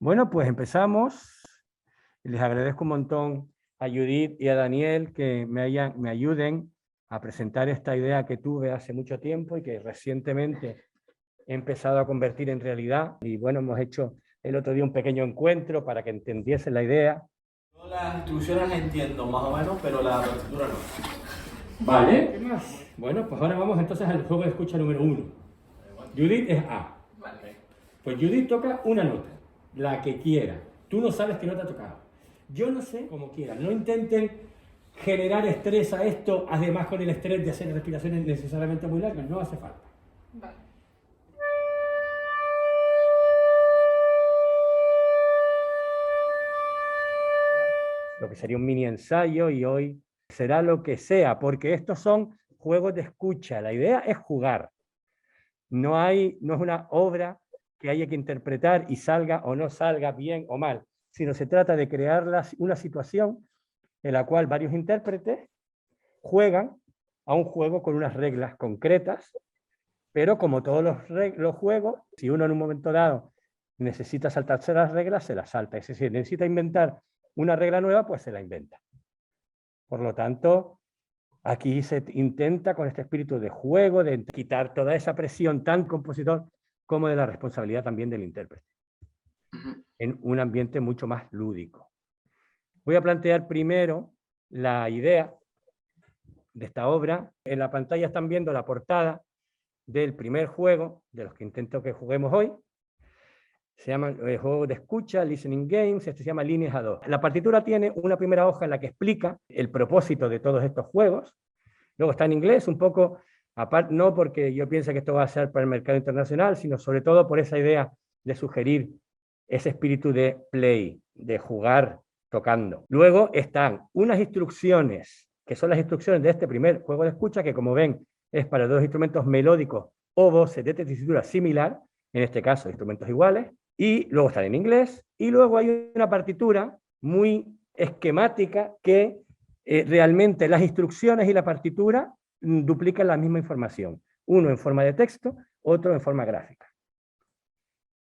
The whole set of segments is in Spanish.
Bueno, pues empezamos. Les agradezco un montón a Judith y a Daniel que me ayuden a presentar esta idea que tuve hace mucho tiempo y que recientemente he empezado a convertir en realidad. Y bueno, hemos hecho el otro día un pequeño encuentro para que entendiesen la idea. Yo las instrucciones las entiendo más o menos, pero la partitura no. Vale, ¿qué más? Bueno, pues ahora vamos entonces al juego de escucha número 1. Judith es A. Vale. Pues Judith toca una nota, la que quiera. Tú no sabes qué nota ha tocado. Yo no sé, como quieran. No intenten generar estrés a esto, además con el estrés de hacer respiraciones necesariamente muy largas. No hace falta. Vale. Lo que sería un mini ensayo y hoy será lo que sea, porque estos son juegos de escucha. La idea es jugar. No es una obra que haya que interpretar y salga o no salga bien o mal, sino se trata de crear una situación en la cual varios intérpretes juegan a un juego con unas reglas concretas, pero como todos los juegos, si uno en un momento dado necesita saltarse las reglas, se las salta. Es decir, necesita inventar una regla nueva, pues se la inventa. Por lo tanto, aquí se intenta con este espíritu de juego, de quitar toda esa presión tan compositor como de la responsabilidad también del intérprete, en un ambiente mucho más lúdico. Voy a plantear primero la idea de esta obra. En la pantalla están viendo la portada del primer juego, de los que intento que juguemos hoy. Se llama el juego de escucha, Listening Games, este se llama Líneas A2. La partitura tiene una primera hoja en la que explica el propósito de todos estos juegos. Luego está en inglés, un poco, aparte, no porque yo piense que esto va a ser para el mercado internacional, sino sobre todo por esa idea de sugerir ese espíritu de play, de jugar tocando. Luego están unas instrucciones, que son las instrucciones de este primer juego de escucha, que como ven es para dos instrumentos melódicos o voces de tesitura similar, en este caso instrumentos iguales, y luego están en inglés, y luego hay una partitura muy esquemática que realmente las instrucciones y la partitura duplican la misma información, uno en forma de texto, otro en forma gráfica.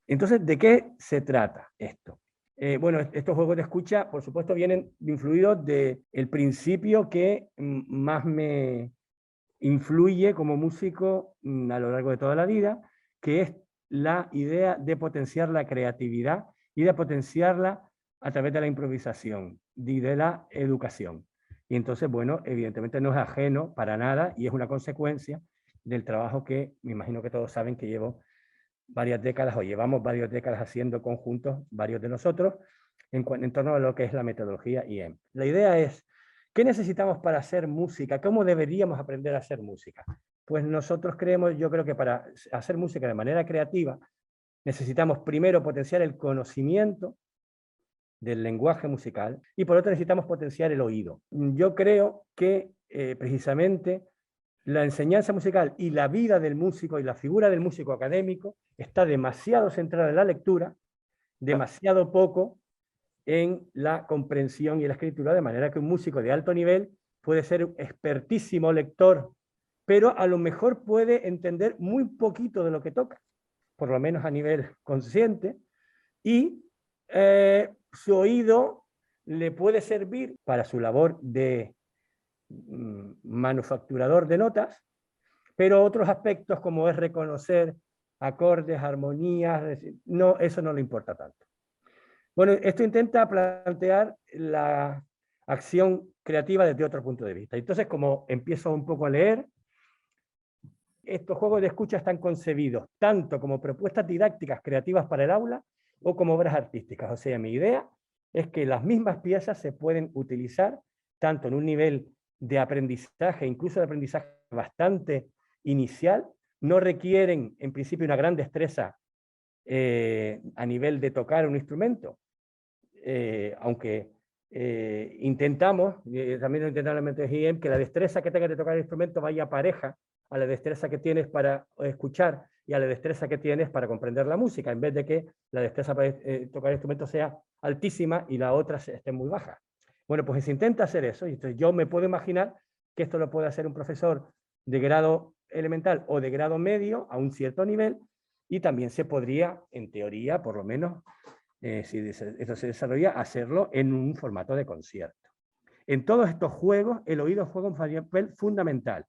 Entonces, ¿de qué se trata esto? Bueno, estos juegos de escucha, por supuesto, vienen influidos del principio que más me influye como músico a lo largo de toda la vida, que es la idea de potenciar la creatividad y de potenciarla a través de la improvisación y de la educación. Y entonces, bueno, evidentemente no es ajeno para nada y es una consecuencia del trabajo que me imagino que todos saben que llevo varias décadas o llevamos varias décadas haciendo conjuntos, varios de nosotros, en torno a lo que es la metodología IEM. La idea es, ¿qué necesitamos para hacer música? ¿Cómo deberíamos aprender a hacer música? Pues nosotros creemos, yo creo que para hacer música de manera creativa, necesitamos primero potenciar el conocimiento del lenguaje musical y por otro necesitamos potenciar el oído. Yo creo que precisamente la enseñanza musical y la vida del músico y la figura del músico académico está demasiado centrada en la lectura, demasiado poco en la comprensión y la escritura, de manera que un músico de alto nivel puede ser un expertísimo lector, pero a lo mejor puede entender muy poquito de lo que toca, por lo menos a nivel consciente, y su oído le puede servir para su labor de manufacturador de notas, pero otros aspectos como es reconocer acordes, armonías, no, eso no le importa tanto. Bueno, esto intenta plantear la acción creativa desde otro punto de vista. Entonces, como empiezo un poco a leer, estos juegos de escucha están concebidos tanto como propuestas didácticas creativas para el aula o como obras artísticas. O sea, mi idea es que las mismas piezas se pueden utilizar tanto en un nivel de aprendizaje, incluso de aprendizaje bastante inicial, no requieren en principio una gran destreza a nivel de tocar un instrumento, aunque intentamos, también lo intentamos en que la destreza que tengas de tocar el instrumento vaya pareja a la destreza que tienes para escuchar y a la destreza que tienes para comprender la música, en vez de que la destreza para tocar el instrumento sea altísima y la otra esté muy baja. Bueno, pues se intenta hacer eso, y entonces yo me puedo imaginar que esto lo puede hacer un profesor de grado elemental o de grado medio a un cierto nivel, y también se podría, en teoría, por lo menos, si esto se desarrolla, hacerlo en un formato de concierto. En todos estos juegos, el oído juega un papel fundamental.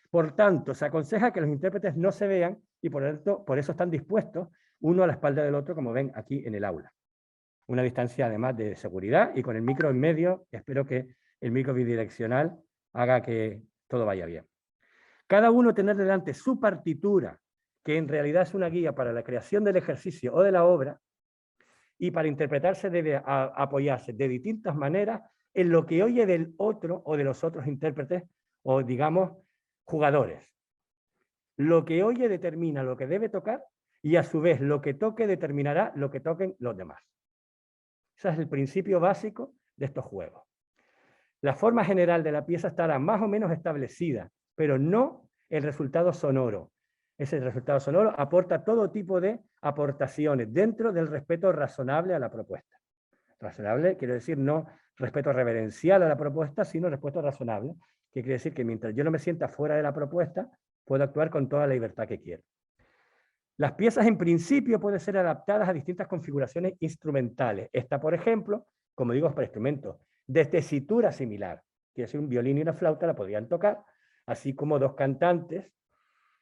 Por tanto, se aconseja que los intérpretes no se vean y por eso están dispuestos uno a la espalda del otro, como ven aquí en el aula. Una distancia además de seguridad y con el micro en medio, espero que el micro bidireccional haga que todo vaya bien. Cada uno tener delante su partitura, que en realidad es una guía para la creación del ejercicio o de la obra, y para interpretarse debe apoyarse de distintas maneras en lo que oye del otro o de los otros intérpretes o, digamos, jugadores. Lo que oye determina lo que debe tocar y a su vez lo que toque determinará lo que toquen los demás. Ese es el principio básico de estos juegos. La forma general de la pieza estará más o menos establecida, pero no el resultado sonoro. Ese resultado sonoro aporta todo tipo de aportaciones dentro del respeto razonable a la propuesta. Razonable quiere decir no respeto reverencial a la propuesta, sino respeto razonable, que quiere decir que mientras yo no me sienta fuera de la propuesta, puedo actuar con toda la libertad que quiero. Las piezas en principio pueden ser adaptadas a distintas configuraciones instrumentales. Esta, por ejemplo, como digo, es para instrumentos de tesitura similar. Quiere decir, un violín y una flauta la podrían tocar, así como dos cantantes,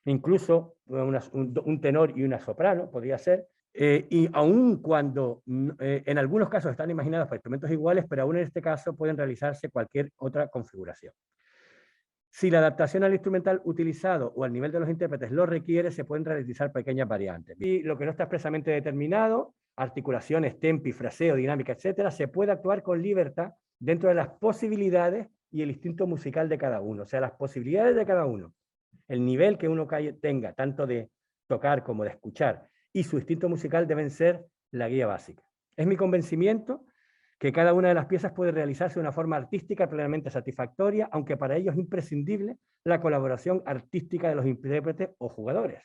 incluso un tenor y una soprano, podría ser, y aun cuando en algunos casos están imaginadas para instrumentos iguales, pero aún en este caso pueden realizarse cualquier otra configuración. Si la adaptación al instrumental utilizado o al nivel de los intérpretes lo requiere, se pueden realizar pequeñas variantes. Y lo que no está expresamente determinado, articulaciones, tempi, fraseo, dinámica, etcétera, se puede actuar con libertad dentro de las posibilidades y el instinto musical de cada uno. O sea, las posibilidades de cada uno, el nivel que uno tenga, tanto de tocar como de escuchar, y su instinto musical deben ser la guía básica. Es mi convencimiento que cada una de las piezas puede realizarse de una forma artística plenamente satisfactoria, aunque para ello es imprescindible la colaboración artística de los intérpretes o jugadores.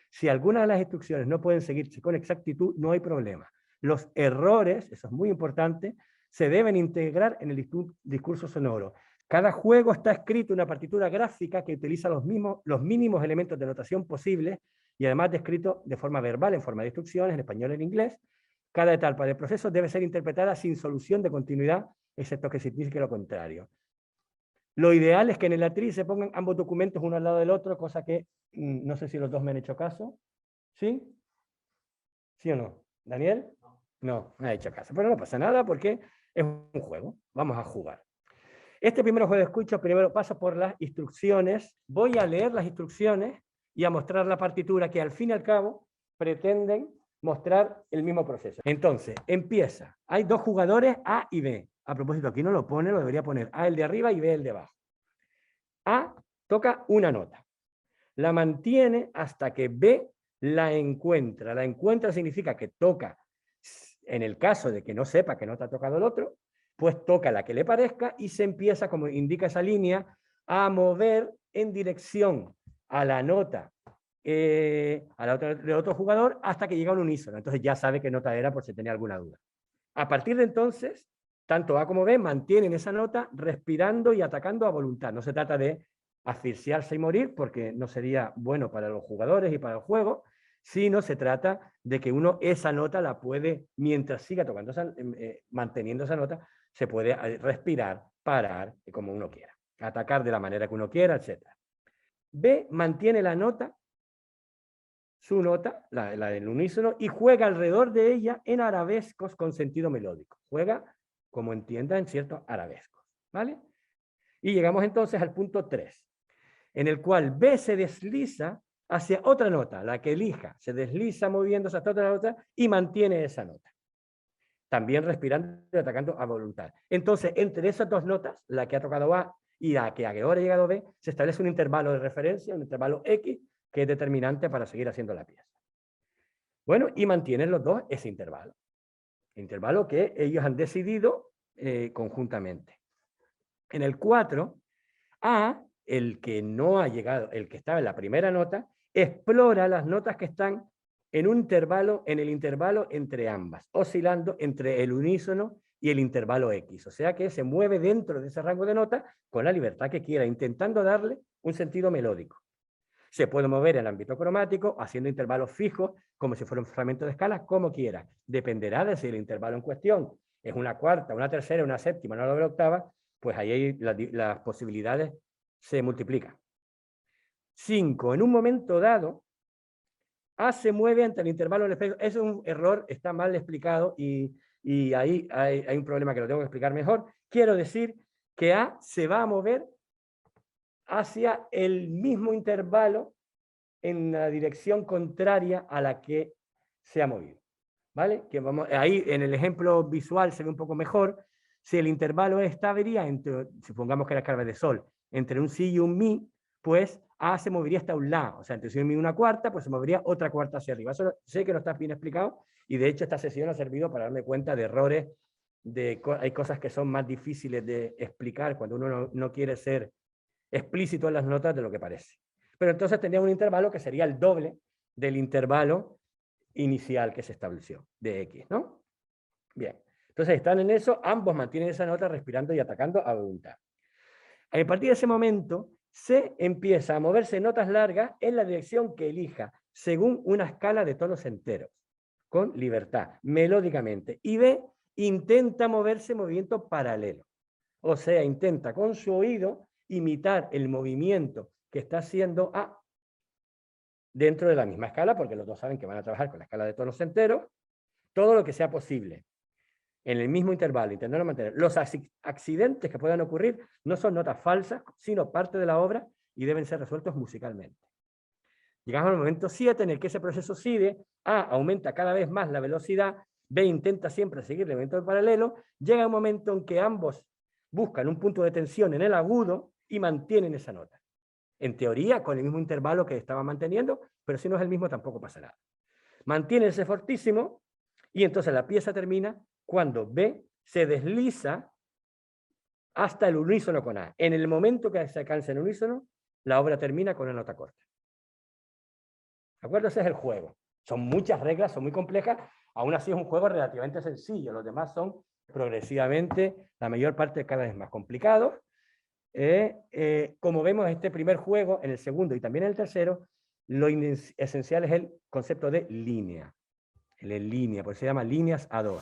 Si alguna de las instrucciones no pueden seguirse con exactitud, no hay problema. Los errores, eso es muy importante, se deben integrar en el discurso sonoro. Cada juego está escrito en una partitura gráfica que utiliza los mínimos elementos de notación posibles y además descrito de forma verbal, en forma de instrucciones, en español y en inglés. Cada etapa del proceso debe ser interpretada sin solución de continuidad, excepto que signifique lo contrario. Lo ideal es que en el atril se pongan ambos documentos uno al lado del otro, cosa que no sé si los dos me han hecho caso. ¿Sí? ¿Sí o no? ¿Daniel? No, me ha hecho caso. Pero no pasa nada porque es un juego. Vamos a jugar. Este primer juego de escucha, primero paso por las instrucciones. Voy a leer las instrucciones y a mostrar la partitura que al fin y al cabo pretenden mostrar el mismo proceso. Entonces, empieza. Hay dos jugadores, A y B. A propósito, aquí no lo pone, lo debería poner A el de arriba y B el de abajo. A toca una nota. La mantiene hasta que B la encuentra. La encuentra significa que toca, en el caso de que no sepa que nota ha tocado el otro, pues toca la que le parezca y se empieza, como indica esa línea, a mover en dirección a la nota del otro jugador hasta que llega a un unísono. Entonces ya sabe qué nota era por si tenía alguna duda. A partir de entonces, tanto A como B mantienen esa nota respirando y atacando a voluntad. No se trata de asfixiarse y morir porque no sería bueno para los jugadores y para el juego, sino se trata de que uno esa nota la puede, mientras siga tocando, manteniendo esa nota, se puede respirar, parar, como uno quiera, atacar de la manera que uno quiera, etc. B mantiene la nota, su nota, la del unísono, y juega alrededor de ella en arabescos con sentido melódico. Juega, como entienda, en ciertos arabescos, ¿vale? Y llegamos entonces al punto 3, en el cual B se desliza hacia otra nota, la que elija, se desliza moviéndose hasta otra nota y mantiene esa nota. También respirando y atacando a voluntad. Entonces, entre esas dos notas, la que ha tocado A y la que ahora ha llegado B, se establece un intervalo de referencia, un intervalo X, que es determinante para seguir haciendo la pieza. Bueno, y mantienen los dos ese intervalo. Intervalo que ellos han decidido conjuntamente. En el 4, A, el que no ha llegado, el que estaba en la primera nota, explora las notas que están en un intervalo, en el intervalo entre ambas, oscilando entre el unísono y el intervalo X. O sea que se mueve dentro de ese rango de notas con la libertad que quiera, intentando darle un sentido melódico. Se puede mover en el ámbito cromático, haciendo intervalos fijos, como si fuera un fragmento de escala, como quiera. Dependerá de si el intervalo en cuestión es una cuarta, una tercera, una séptima, una doble octava, pues ahí las posibilidades se multiplican. 5. En un momento dado, A se mueve ante el intervalo del espectro. Eso es un error, está mal explicado y ahí hay un problema que lo tengo que explicar mejor. Quiero decir que A se va a mover hacia el mismo intervalo en la dirección contraria a la que se ha movido. ¿Vale? Que vamos, ahí en el ejemplo visual se ve un poco mejor. Si el intervalo estaría entre, supongamos que la carga de sol, entre un si y un mi, pues A se movería hasta un la, o sea, entre si y un mi una cuarta, pues se movería otra cuarta hacia arriba. Eso sé que no está bien explicado y de hecho esta sesión ha servido para darme cuenta de errores, hay cosas que son más difíciles de explicar cuando uno no quiere ser explícito en las notas de lo que parece. Pero entonces tendría un intervalo que sería el doble del intervalo inicial que se estableció, de X, ¿no? Bien, entonces están en eso, ambos mantienen esa nota respirando y atacando a voluntad. A partir de ese momento, C empieza a moverse en notas largas en la dirección que elija, según una escala de tonos enteros, con libertad, melódicamente. Y B intenta moverse en movimiento paralelo. O sea, intenta con su oído imitar el movimiento que está haciendo A dentro de la misma escala, porque los dos saben que van a trabajar con la escala de tonos enteros, todo lo que sea posible en el mismo intervalo, intentando mantener. Los accidentes que puedan ocurrir no son notas falsas, sino parte de la obra y deben ser resueltos musicalmente. Llegamos al momento 7, en el que ese proceso sigue, A aumenta cada vez más la velocidad, B intenta siempre seguir el movimiento paralelo, llega un momento en que ambos buscan un punto de tensión en el agudo y mantienen esa nota. En teoría, con el mismo intervalo que estaba manteniendo, pero si no es el mismo tampoco pasa nada. Mantiene ese fortísimo y entonces la pieza termina cuando B se desliza hasta el unísono con A. En el momento que se alcanza el unísono, la obra termina con una nota corta. ¿De acuerdo? Ese es el juego. Son muchas reglas, son muy complejas. Aún así es un juego relativamente sencillo. Los demás son progresivamente, la mayor parte cada vez más complicados. Como vemos en este primer juego, en el segundo y también en el tercero, lo esencial es el concepto de línea. El línea, porque se llama líneas A2.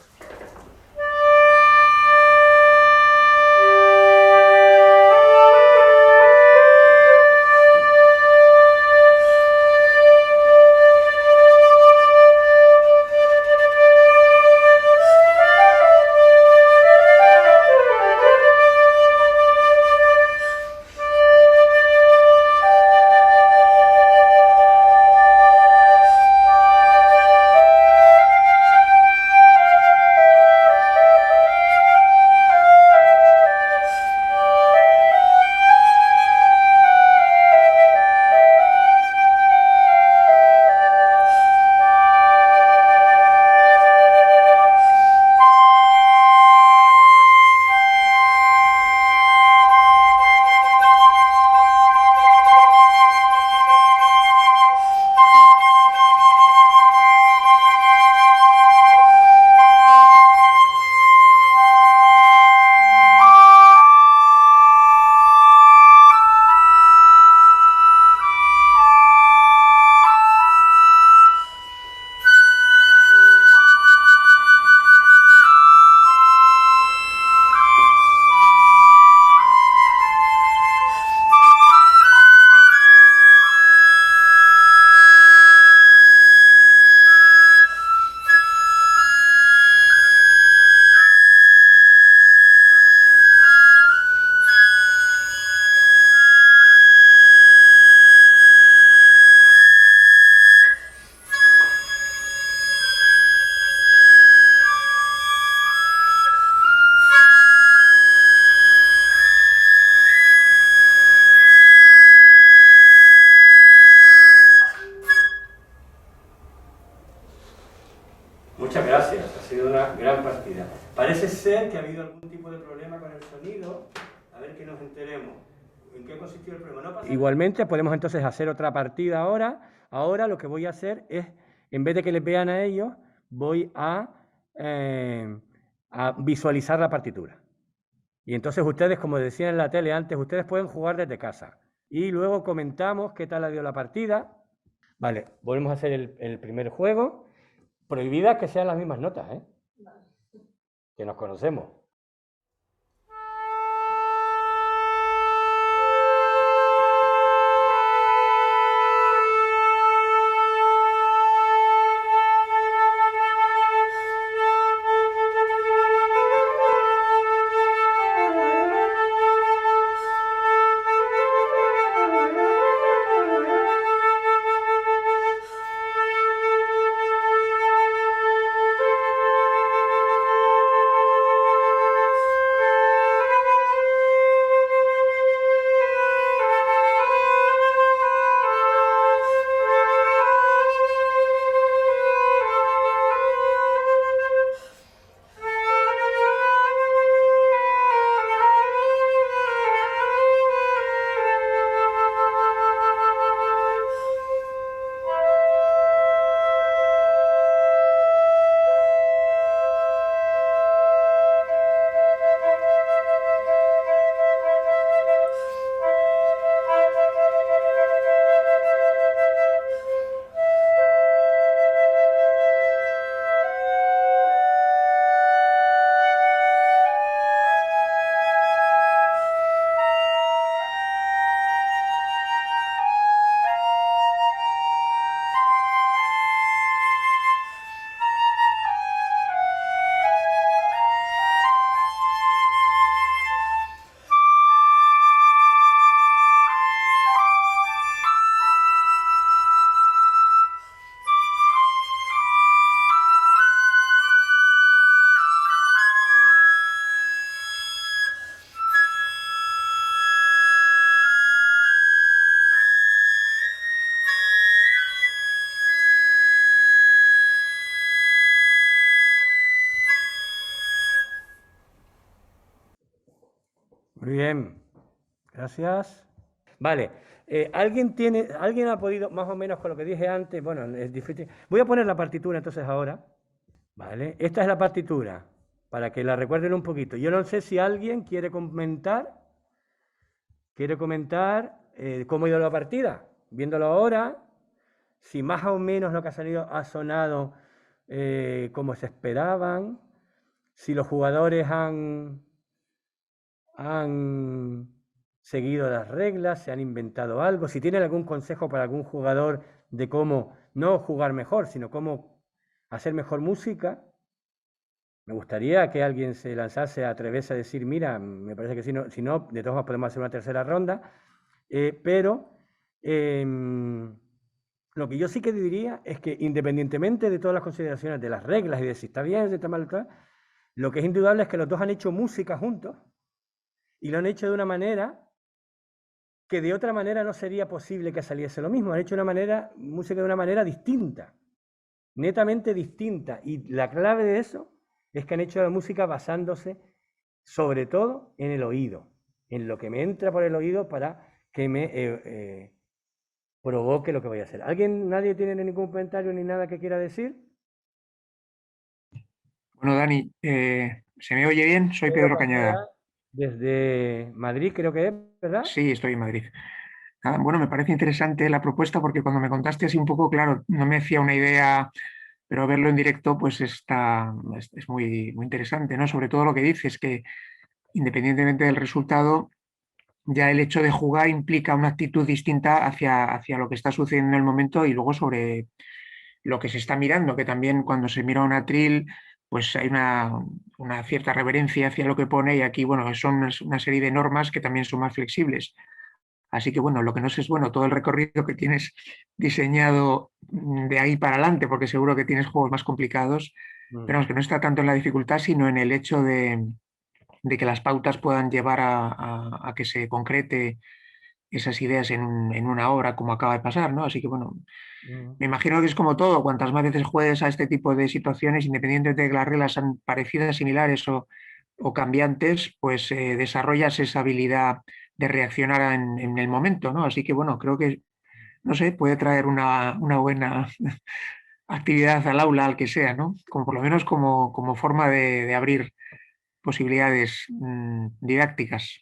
Muchas gracias, ha sido una gran partida. Parece ser que ha habido algún tipo de problema con el sonido. A ver que nos enteremos. ¿En qué consistió el problema? No pasa Igualmente podemos entonces hacer otra partida ahora. Ahora lo que voy a hacer es, en vez de que les vean a ellos, voy a visualizar la partitura. Y entonces ustedes, como decían en la tele antes, ustedes pueden jugar desde casa. y luego comentamos qué tal ha ido la partida. Vale, volvemos a hacer el primer juego. Prohibidas que sean las mismas notas, ¿eh? Que nos conocemos. Muy bien, gracias. Vale, ¿alguien ha podido, más o menos con lo que dije antes? Bueno, es difícil. Voy a poner la partitura entonces ahora. Vale, esta es la partitura, para que la recuerden un poquito. Yo no sé si alguien quiere comentar cómo ha ido la partida, viéndolo ahora, si más o menos lo que ha salido ha sonado como se esperaban, si los jugadores han seguido las reglas, se han inventado algo, si tienen algún consejo para algún jugador de cómo no jugar mejor, sino cómo hacer mejor música. Me gustaría que alguien se lanzase a atreverse a decir, mira, me parece que si no, de todos modos podemos hacer una tercera ronda, pero lo que yo sí que diría es que independientemente de todas las consideraciones de las reglas y de si está bien, si está mal, lo que es indudable es que los dos han hecho música juntos y lo han hecho de una manera que de otra manera no sería posible que saliese lo mismo. Han hecho música de una manera distinta, netamente distinta. Y la clave de eso es que han hecho la música basándose sobre todo en el oído, en lo que me entra por el oído para que me provoque lo que voy a hacer. ¿Nadie tiene ningún comentario ni nada que quiera decir? Bueno, Dani, ¿se me oye bien? Soy Pedro Cañada. Desde Madrid, creo que es, ¿verdad? Sí, estoy en Madrid. Bueno, me parece interesante la propuesta porque cuando me contaste así un poco, claro, no me hacía una idea, pero verlo en directo pues es muy, muy interesante, ¿no? Sobre todo lo que dices, que independientemente del resultado, ya el hecho de jugar implica una actitud distinta hacia lo que está sucediendo en el momento y luego sobre lo que se está mirando, que también cuando se mira un atril, pues hay una cierta reverencia hacia lo que pone y aquí, bueno, son una serie de normas que también son más flexibles. Así que, bueno, lo que no sé es, bueno, todo el recorrido que tienes diseñado de ahí para adelante, porque seguro que tienes juegos más complicados, pero vamos, que no está tanto en la dificultad, sino en el hecho de que las pautas puedan llevar a que se concrete esas ideas en una obra como acaba de pasar, ¿no? Así que, bueno, me imagino que es como todo, cuantas más veces juegues a este tipo de situaciones, independientemente de que las reglas sean parecidas, similares o cambiantes, pues desarrollas esa habilidad de reaccionar en el momento, ¿no? Así que bueno, creo que, no sé, puede traer una buena actividad al aula, al que sea, ¿no? Como por lo menos como forma de abrir posibilidades didácticas.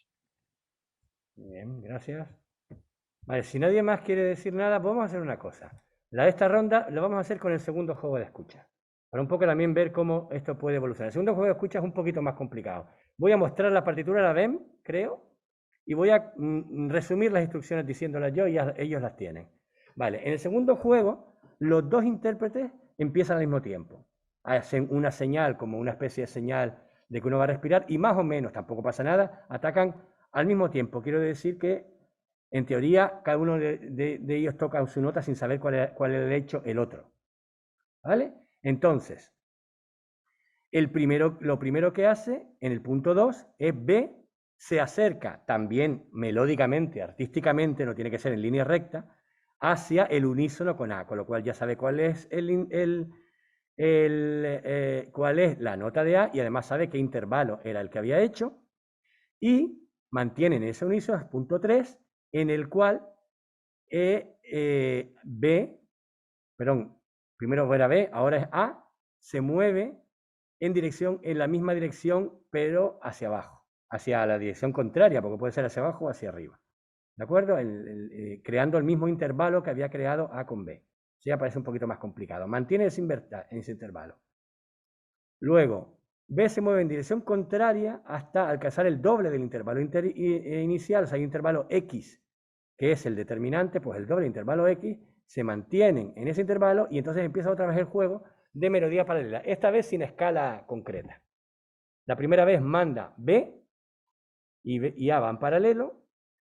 Bien, gracias. Vale, si nadie más quiere decir nada, pues vamos a hacer una cosa. La de esta ronda lo vamos a hacer con el segundo juego de escucha. Para un poco también ver cómo esto puede evolucionar. El segundo juego de escucha es un poquito más complicado. Voy a mostrar la partitura, la ven, creo, y voy a resumir las instrucciones diciéndolas yo y ellos las tienen. Vale, en el segundo juego, los dos intérpretes empiezan al mismo tiempo. Hacen una señal, como una especie de señal de que uno va a respirar, y más o menos, tampoco pasa nada, atacan al mismo tiempo. Quiero decir que, en teoría, cada uno de ellos toca su nota sin saber cuál es el hecho el otro. ¿Vale? Entonces, lo primero que hace en el punto 2 es B, se acerca también melódicamente, artísticamente, no tiene que ser en línea recta, hacia el unísono con A, con lo cual ya sabe cuál es cuál es la nota de A y además sabe qué intervalo era el que había hecho, y mantienen ese unísono, punto 3, en el cual B, perdón, primero era B, ahora es A, se mueve en la misma dirección, pero hacia abajo, hacia la dirección contraria, porque puede ser hacia abajo o hacia arriba. ¿De acuerdo? Creando el mismo intervalo que había creado A con B. Sí, parece un poquito más complicado. Mantiene ese intervalo. Luego, B se mueve en dirección contraria hasta alcanzar el doble del intervalo inicial. O sea, hay un intervalo X, que es el determinante, pues el doble intervalo X, se mantienen en ese intervalo y entonces empieza otra vez el juego de melodía paralela, esta vez sin escala concreta. La primera vez manda B y A van paralelo,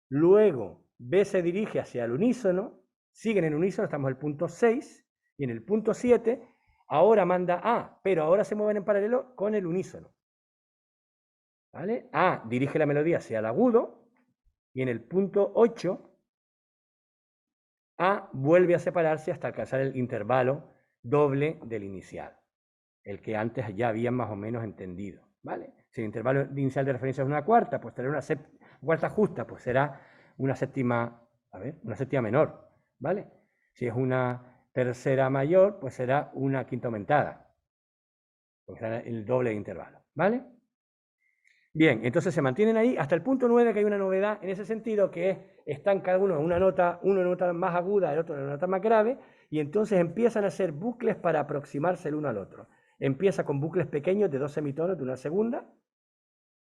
luego B se dirige hacia el unísono, siguen en unísono, estamos en el punto 6, y en el punto 7 ahora manda A, pero ahora se mueven en paralelo con el unísono. ¿Vale? A dirige la melodía hacia el agudo, y en el punto 8 A vuelve a separarse hasta alcanzar el intervalo doble del inicial, el que antes ya habían más o menos entendido, ¿vale? Si el intervalo inicial de referencia es una cuarta, pues será una cuarta justa, pues será una séptima, una séptima menor, ¿vale? Si es una tercera mayor, pues será una quinta aumentada, porque será el doble de intervalo, ¿vale? Bien, entonces se mantienen ahí hasta el punto 9, que hay una novedad en ese sentido, que es, están cada uno en una nota más aguda, el otro en una nota más grave, y entonces empiezan a hacer bucles para aproximarse el uno al otro. Empieza con bucles pequeños de 2 semitonos de una segunda,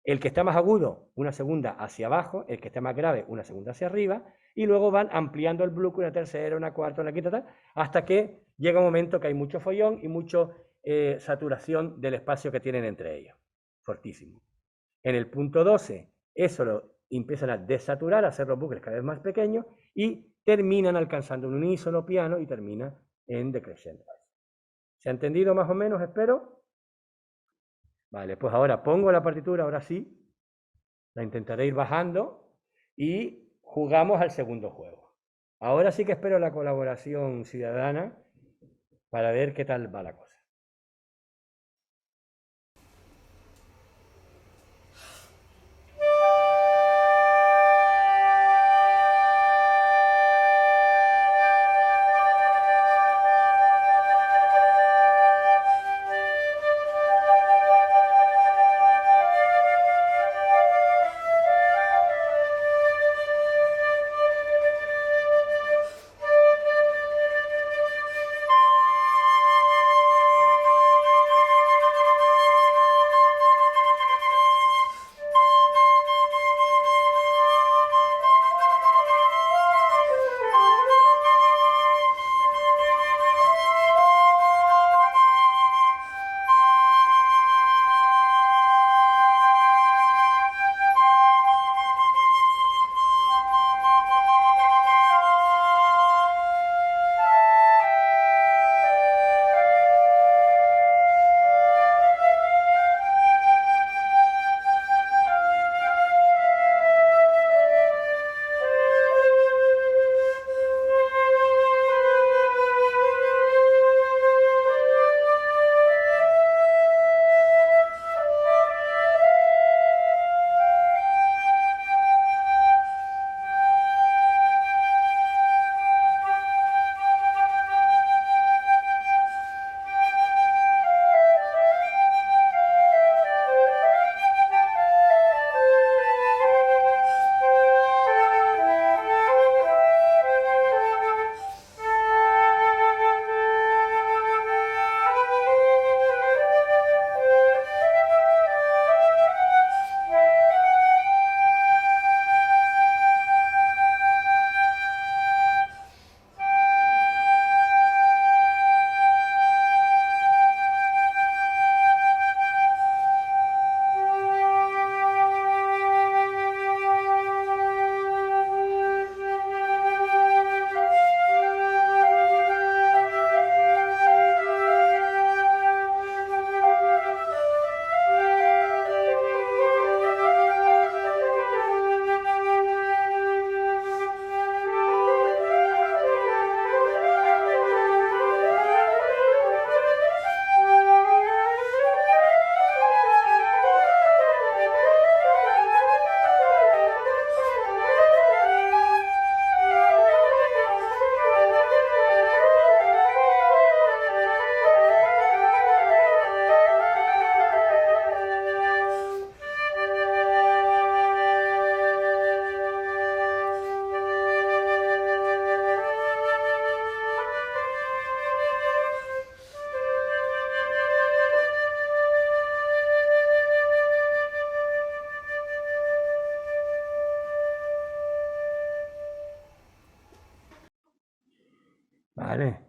el que está más agudo, una segunda hacia abajo, el que está más grave, una segunda hacia arriba, y luego van ampliando el bucle, una tercera, una cuarta, una quinta, tal, hasta que llega un momento que hay mucho follón y mucha saturación del espacio que tienen entre ellos. Fortísimo. En el punto 12, eso lo empiezan a desaturar, a hacer los bucles cada vez más pequeños y terminan alcanzando un unísono piano y termina en decreciendo. ¿Se ha entendido más o menos, espero? Vale, pues ahora pongo la partitura, ahora sí, la intentaré ir bajando y jugamos al segundo juego. Ahora sí que espero la colaboración ciudadana para ver qué tal va la cosa.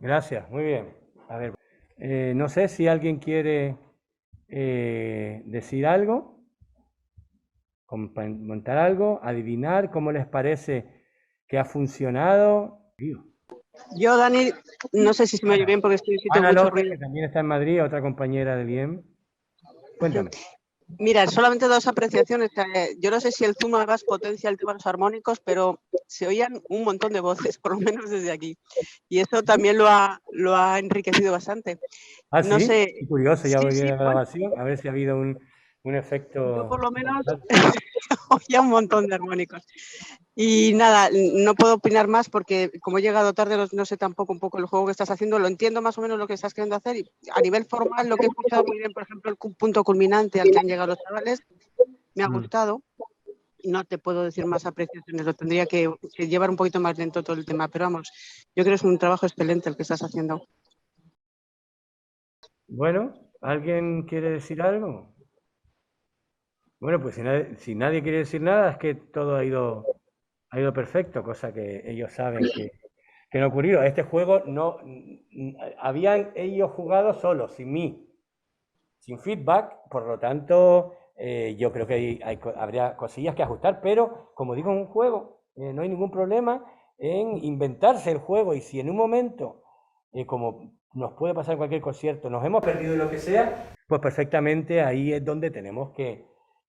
Gracias, muy bien. A ver, no sé si alguien quiere decir algo, comentar algo, adivinar cómo les parece que ha funcionado. Yo, Dani, no sé si se me oye bien porque estoy en sitio Ana mucho López, ruido. que también está en Madrid, otra compañera de bien. Cuéntame. Mira, solamente dos apreciaciones. Yo no sé si el Zoom además potencia el tema de los armónicos, pero se oían un montón de voces, por lo menos desde aquí. Y eso también lo ha enriquecido bastante. Ah, No sí, sé. qué curioso, ya Sí, oí sí, la bueno, grabación, a ver si ha habido un yo por efecto. lo menos oía un montón de armónicos. Y nada, no puedo opinar más porque como he llegado tarde, no sé tampoco un poco el juego que estás haciendo, lo entiendo más o menos lo que estás queriendo hacer y a nivel formal lo que he escuchado muy bien, por ejemplo, el punto culminante al que han llegado los chavales, me ha gustado. No te puedo decir más apreciaciones, lo tendría que llevar un poquito más lento todo el tema, pero vamos, yo creo que es un trabajo excelente el que estás haciendo. Bueno, ¿alguien quiere decir algo? Bueno, pues si nadie quiere decir nada, es que todo ha ido perfecto, cosa que ellos saben que no ha ocurrido. Este juego no habían ellos jugado solos, sin mí, sin feedback, por lo tanto, yo creo que habría cosillas que ajustar, pero como digo, en un juego no hay ningún problema en inventarse el juego y si en un momento, como nos puede pasar en cualquier concierto, nos hemos perdido lo que sea, pues perfectamente ahí es donde tenemos que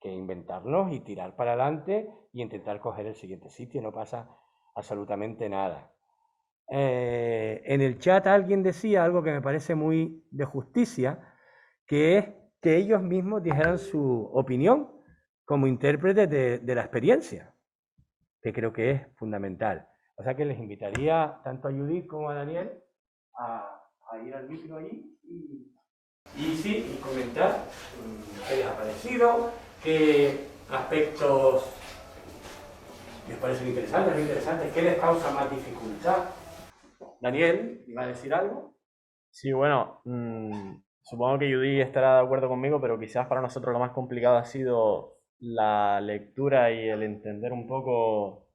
inventarnos y tirar para adelante y intentar coger el siguiente sitio, no pasa absolutamente nada. En el chat alguien decía algo que me parece muy de justicia, que es que ellos mismos dijeran su opinión como intérpretes de la experiencia, que creo que es fundamental. O sea que les invitaría tanto a Judith como a Daniel a ir al micro ahí y comentar qué les ha parecido, qué aspectos les parecen interesantes, qué les causa más dificultad. Daniel, ¿iba a decir algo? Sí, bueno, supongo que Judy estará de acuerdo conmigo, pero quizás para nosotros lo más complicado ha sido la lectura y el entender un poco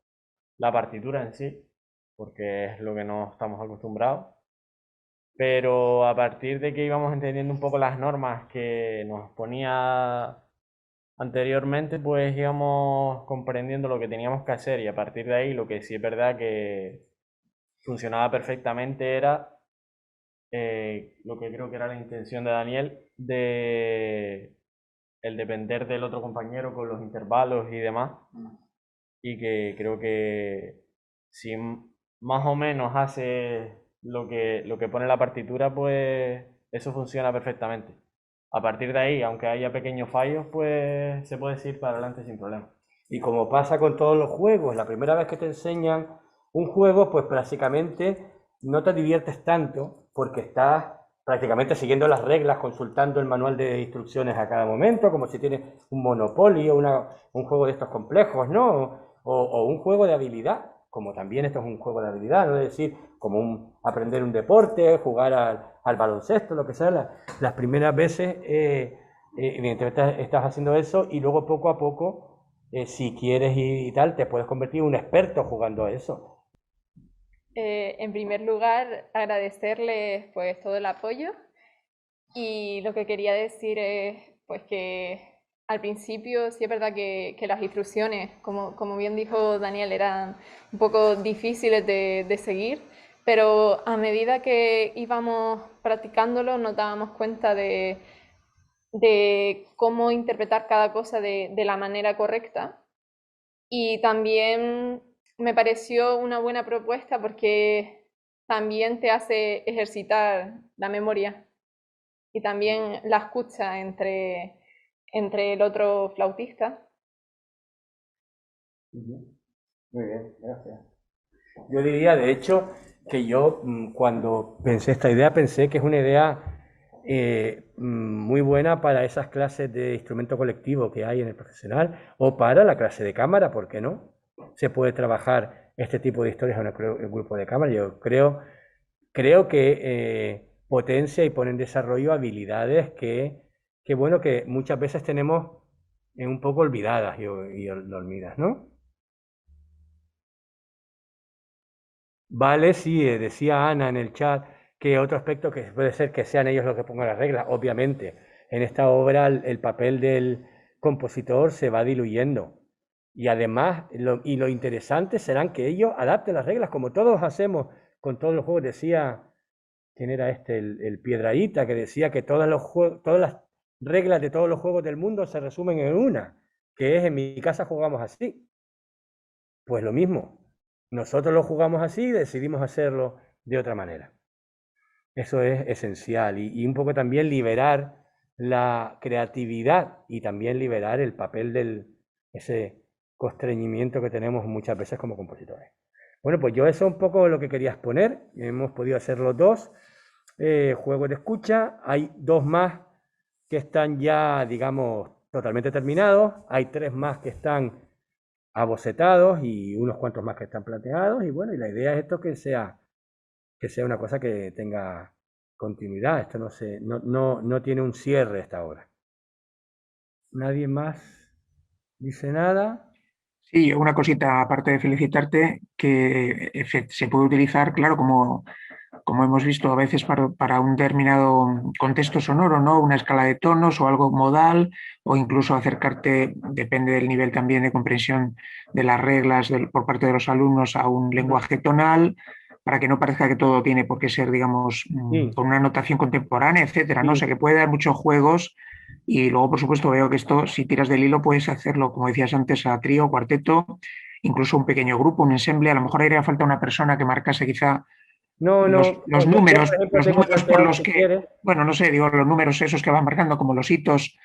la partitura en sí, porque es lo que no estamos acostumbrados. Pero a partir de que íbamos entendiendo un poco las normas que nos ponía anteriormente, pues íbamos comprendiendo lo que teníamos que hacer y a partir de ahí lo que sí es verdad que funcionaba perfectamente era lo que creo que era la intención de Daniel, de el depender del otro compañero con los intervalos y demás, y que creo que si más o menos hace lo que pone la partitura, pues eso funciona perfectamente. A partir de ahí, aunque haya pequeños fallos, pues se puede ir para adelante sin problema. Y como pasa con todos los juegos, la primera vez que te enseñan un juego, pues prácticamente no te diviertes tanto porque estás prácticamente siguiendo las reglas, consultando el manual de instrucciones a cada momento, como si tienes un Monopoly o un juego de estos complejos, ¿no? O un juego de habilidad, como también esto es un juego de habilidad, ¿no? Es decir, como aprender un deporte, jugar al baloncesto, lo que sea. Las primeras veces, evidentemente, estás haciendo eso y luego poco a poco, si quieres y tal, te puedes convertir en un experto jugando a eso. En primer lugar, agradecerles pues todo el apoyo y lo que quería decir es pues que al principio sí es verdad que las instrucciones, como bien dijo Daniel, eran un poco difíciles de seguir, pero a medida que íbamos practicándolo nos dábamos cuenta de cómo interpretar cada cosa de la manera correcta. Y también me pareció una buena propuesta porque también te hace ejercitar la memoria y también la escucha entre el otro flautista. Muy bien, gracias. Yo diría, de hecho, que yo cuando pensé esta idea, pensé que es una idea muy buena para esas clases de instrumento colectivo que hay en el profesional o para la clase de cámara, ¿por qué no? Se puede trabajar este tipo de historias en el grupo de cámara. Yo creo que potencia y pone en desarrollo habilidades que, bueno, que muchas veces tenemos un poco olvidadas y dormidas, ¿no? Vale, sí, decía Ana en el chat que otro aspecto que puede ser que sean ellos los que pongan las reglas. Obviamente, en esta obra el papel del compositor se va diluyendo. Y además, lo interesante serán que ellos adapten las reglas, como todos hacemos con todos los juegos. Decía, ¿quién era este? El Piedrahíta, que decía que todas las reglas de todos los juegos del mundo se resumen en una, que es: en mi casa jugamos así. Pues lo mismo, nosotros lo jugamos así y decidimos hacerlo de otra manera. Eso es esencial, y un poco también liberar la creatividad y también liberar el papel ese constreñimiento que tenemos muchas veces como compositores. Bueno, pues yo eso es un poco lo que quería exponer. Hemos podido hacer los dos juegos de escucha. Hay 2 más que están ya, digamos, totalmente terminados. Hay 3 más que están abocetados y unos cuantos más que están planteados. Y bueno, y la idea es esto, que sea una cosa que tenga continuidad. Esto no tiene un cierre esta obra. ¿Nadie más dice nada? Sí, una cosita aparte de felicitarte, que se puede utilizar, claro, como hemos visto a veces para un determinado contexto sonoro, ¿no? Una escala de tonos o algo modal, o incluso acercarte, depende del nivel también de comprensión de las reglas por parte de los alumnos, a un lenguaje tonal, para que no parezca que todo tiene por qué ser, digamos, Sí. con una notación contemporánea, etcétera, ¿no? Sí. O sea, que puede dar muchos juegos. Y luego, por supuesto, veo que esto, si tiras del hilo, puedes hacerlo, como decías antes, a trío, cuarteto, incluso un pequeño grupo, un ensemble. A lo mejor haría falta una persona que marcase quizá No, los yo, números, por ejemplo, tengo por planteado, los si que, quieres. bueno, no sé, digo, los números esos que van marcando, como los hitos,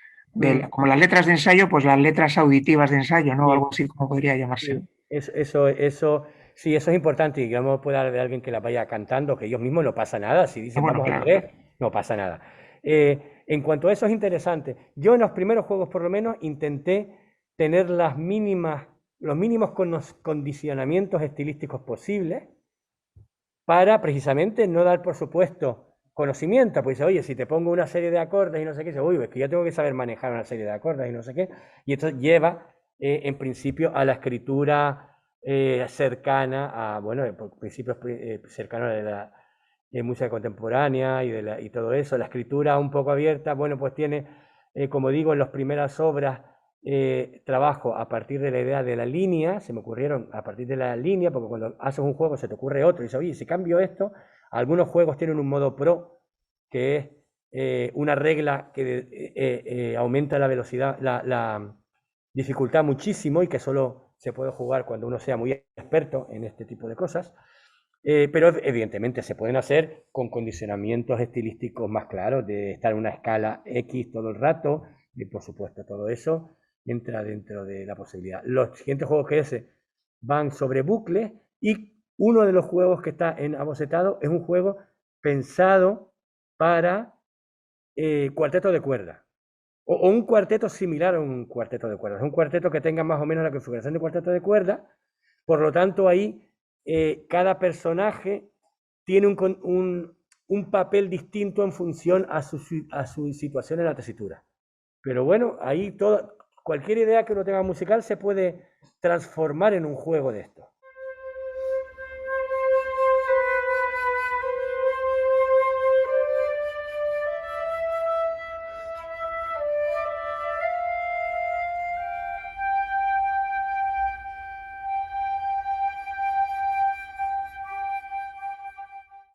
como las letras de ensayo, pues las letras auditivas de ensayo, ¿no? Sí, Algo así como podría llamarse. sí. Sí, eso es importante, y que no puede haber alguien que la vaya cantando, que ellos mismos, no pasa nada. Si dicen Bueno, vamos al claro. 3, no pasa nada. En cuanto a eso, es interesante. Yo en los primeros juegos, por lo menos, intenté tener los mínimos condicionamientos estilísticos posibles, para precisamente no dar, por supuesto, conocimiento. Pues oye, si te pongo una serie de acordes y no sé qué, uy, es que yo tengo que saber manejar una serie de acordes y no sé qué. Y esto lleva, en principio, a la escritura cercana a, bueno, por principios cercanos de la música contemporánea y todo eso. La escritura un poco abierta, bueno, pues tiene, como digo, en las primeras obras, trabajo a partir de la idea de la línea. Se me ocurrieron a partir de la línea, porque cuando haces un juego se te ocurre otro y dices, oye, si cambio esto. Algunos juegos tienen un modo pro, que es una regla que aumenta la velocidad, la dificultad muchísimo, y que solo se puede jugar cuando uno sea muy experto en este tipo de cosas. Pero evidentemente se pueden hacer con condicionamientos estilísticos más claros, de estar en una escala X todo el rato, y por supuesto todo eso entra dentro de la posibilidad. Los siguientes juegos que van sobre bucles, y uno de los juegos que está en abocetado es un juego pensado para cuarteto de cuerda, o un cuarteto similar a un cuarteto de cuerdas. Un cuarteto que tenga más o menos la configuración de cuarteto de cuerda. Por lo tanto, ahí cada personaje tiene un papel distinto en función a su situación en la tesitura. Pero bueno, ahí cualquier idea que uno tenga musical se puede transformar en un juego de esto.